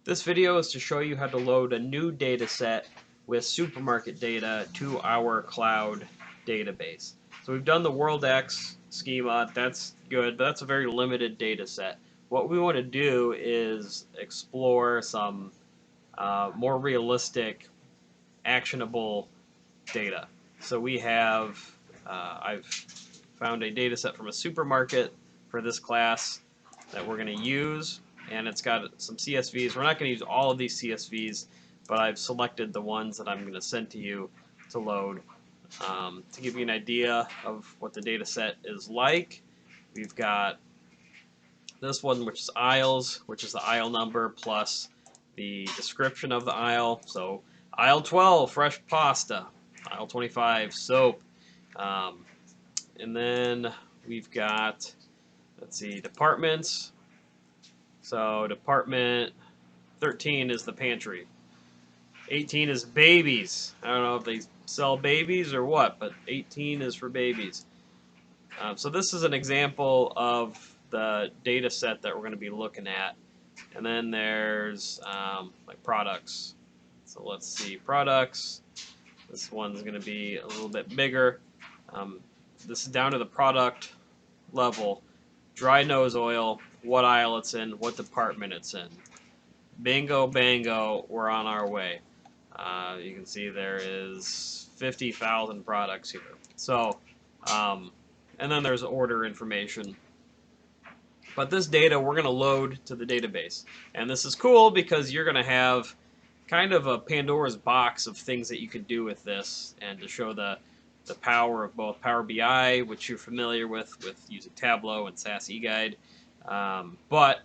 This video is to show you how to load a new data set with supermarket data to our cloud database. So we've done the WorldX schema, that's good, but that's a very limited data set. What we want to do is explore some more realistic, actionable data. So we have, I've found a data set from a supermarket for this class that we're going to use, and it's got some CSVs. We're not going to use all of these CSVs, but I've selected the ones that I'm going to send to you to load. To give you an idea of what the data set is like, we've got this one, which is aisles, which is the aisle number plus the description of the aisle. So aisle 12, fresh pasta. Aisle 25, soap. And then we've got, let's see, departments. So department 13 is the pantry. 18 is babies. I don't know if they sell babies or what, but 18 is for babies. So this is an example of the data set that we're going to be looking at. And then there's like products. So let's see, products. This one's going to be a little bit bigger. This is down to the product level. Dry nose oil, what aisle it's in, what department it's in. Bingo, bango, we're on our way. You can see there is 50,000 products here. So, and then there's order information. But this data we're going to load to the database. And this is cool because you're going to have kind of a Pandora's box of things that you can do with this, and to show the power of both Power BI, which you're familiar with using Tableau and SAS eGuide. But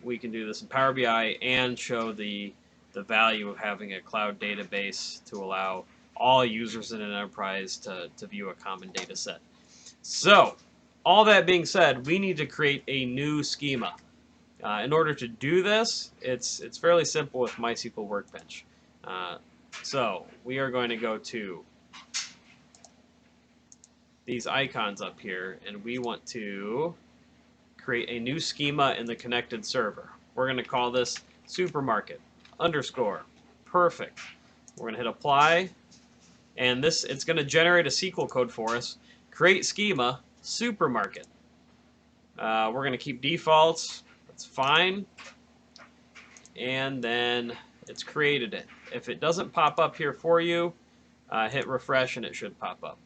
we can do this in Power BI and show the value of having a cloud database to allow all users in an enterprise to view a common data set. So, all that being said, we need to create a new schema. In order to do this, it's fairly simple with MySQL Workbench. So we are going to go to these icons up here, and we want to create a new schema in the connected server. We're going to call this supermarket underscore perfect. We're going to hit apply, and it's going to generate a SQL code for us. Create schema supermarket. We're going to keep defaults. That's fine. And then it's created it. If it doesn't pop up here for you, hit refresh and it should pop up.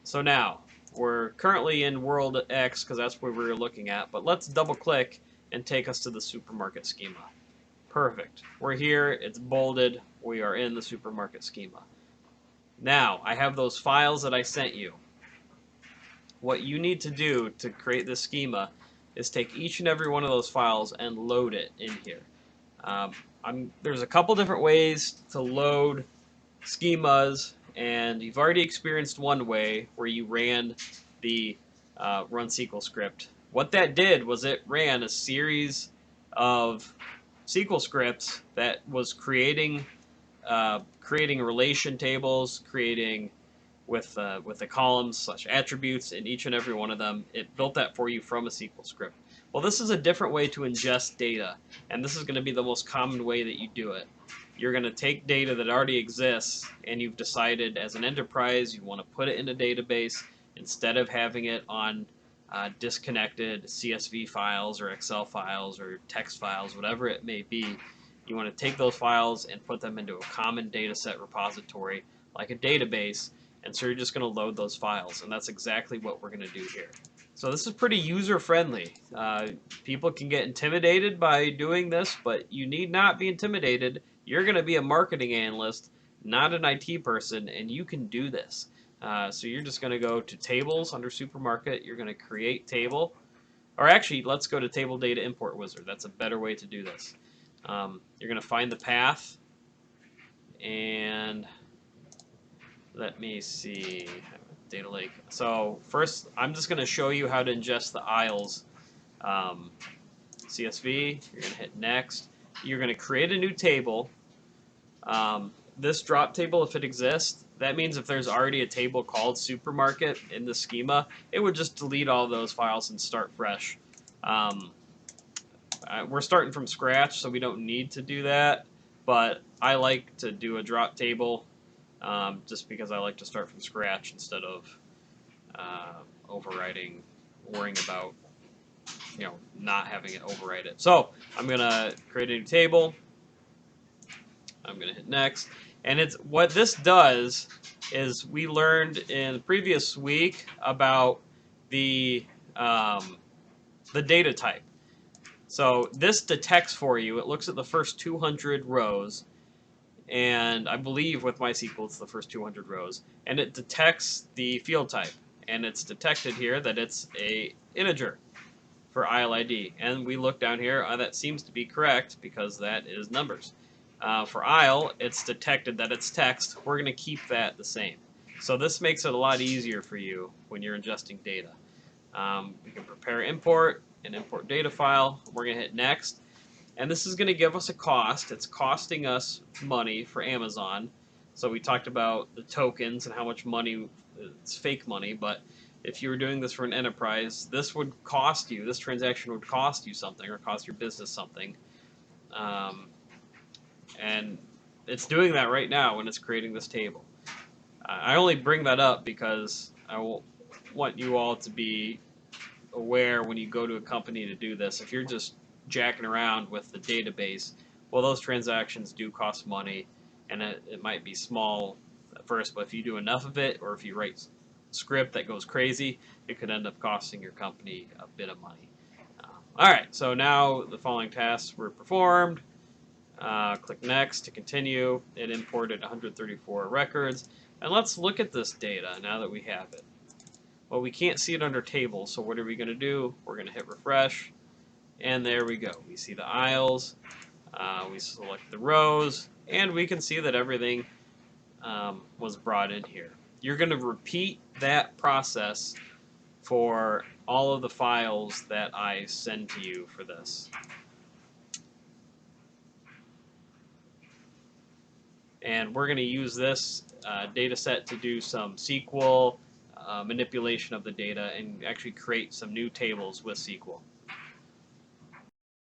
So now, we're currently in World X because that's where we're looking at, but let's double click and take us to the supermarket schema. Perfect. We're here, it's bolded, we are in the supermarket schema. Now, I have those files that I sent you. What you need to do to create this schema is take each and every one of those files and load it in here. There's a couple different ways to load schemas, and you've already experienced one way where you ran the run SQL script. What that did was it ran a series of SQL scripts that was creating relation tables, creating with the columns / attributes in each and every one of them. It built that for you from a SQL script. Well, this is a different way to ingest data, and this is going to be the most common way that you do it. You're going to take data that already exists, and you've decided as an enterprise you want to put it in a database instead of having it on disconnected CSV files or Excel files or text files, whatever it may be. You want to take those files and put them into a common data set repository like a database, and so you're just going to load those files, and that's exactly what we're going to do here. So this is pretty user-friendly. People can get intimidated by doing this, but you need not be intimidated. You're going to be a marketing analyst, not an IT person, and you can do this. So you're just going to go to tables under supermarket. You're going to create table. Or actually, let's go to table data import wizard. That's a better way to do this. You're going to find the path, and let me see, data lake. So first, I'm just going to show you how to ingest the aisles CSV. You're going to hit next. You're going to create a new table. This drop table, if it exists, that means if there's already a table called supermarket in the schema, it would just delete all those files and start fresh. We're starting from scratch, so we don't need to do that, but I like to do a drop table just because I like to start from scratch instead of overriding, worrying about not having it overwrite it. So I'm gonna create a new table. I'm gonna hit next, and it's what this does is we learned in the previous week about the data type. So this detects for you. It looks at the first 200 rows, and I believe with MySQL it's the first 200 rows, and it detects the field type, and it's detected here that it's a integer for ILID, and we look down here, that seems to be correct because that is numbers. For IL, it's detected that it's text. We're going to keep that the same. So this makes it a lot easier for you when you're ingesting data. We can prepare import and import data file. We're going to hit next, and this is going to give us a cost. It's costing us money for Amazon. So we talked about the tokens and how much money, it's fake money, but if you were doing this for an enterprise, this would cost you, this transaction would cost you something or cost your business something. And it's doing that right now when it's creating this table. I only bring that up because I want you all to be aware when you go to a company to do this. If you're just jacking around with the database, well, those transactions do cost money, and it might be small at first, but if you do enough of it, or if you write script that goes crazy, it could end up costing your company a bit of money. All right, so now the following tasks were performed. Click Next to continue. It imported 134 records. And let's look at this data now that we have it. Well, we can't see it under tables, so what are we going to do? We're going to hit refresh, and there we go. We see the aisles, we select the rows, and we can see that everything was brought in here. You're going to repeat that process for all of the files that I send to you for this. And we're going to use this data set to do some SQL manipulation of the data and actually create some new tables with SQL.